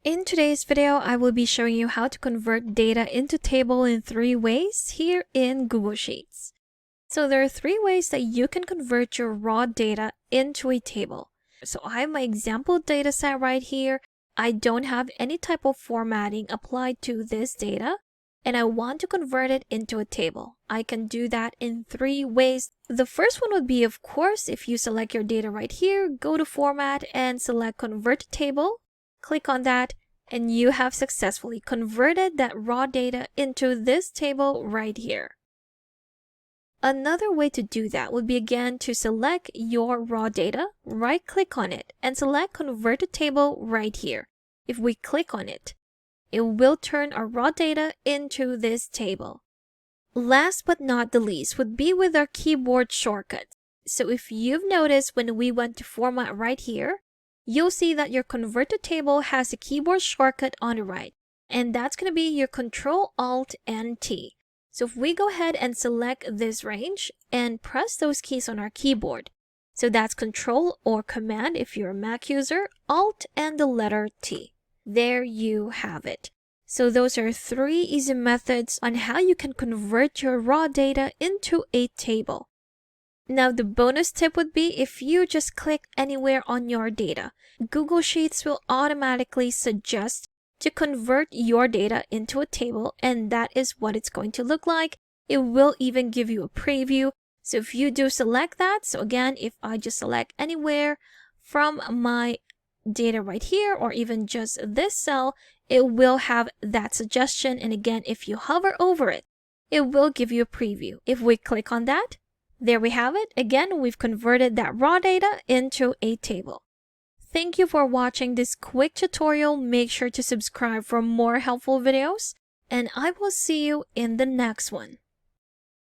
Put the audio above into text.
In today's video, I will be showing you how to convert data into table in 3 ways here in Google Sheets. So there are 3 ways that you can convert your raw data into a table. So I have my example data set right here. I don't have any type of formatting applied to this data, and I want to convert it into a table. I can do that in 3 ways. The first one would be, of course, if you select your data right here, go to Format and select Convert to Table. Click on that, and you have successfully converted that raw data into this table right here. Another way to do that would be again to select your raw data, right-click on it, and select Convert to Table right here. If we click on it, it will turn our raw data into this table. Last but not the least would be with our keyboard shortcut. So if you've noticed when we went to Format right here, you'll see that your Convert to Table has a keyboard shortcut on the right, and that's going to be your Control Alt and T. So if we go ahead and select this range and press those keys on our keyboard, so that's Control or Command if you're a Mac user, Alt and the letter T. There you have it. So those are 3 easy methods on how you can convert your raw data into a table. Now the bonus tip would be if you just click anywhere on your data, Google Sheets will automatically suggest to convert your data into a table, and that is what it's going to look like. It will even give you a preview. So if you do select that, so again, if I just select anywhere from my data right here or even just this cell, it will have that suggestion. And again, if you hover over it, it will give you a preview. If we click on that, there we have it. Again, we've converted that raw data into a table. Thank you for watching this quick tutorial. Make sure to subscribe for more helpful videos, and I will see you in the next one.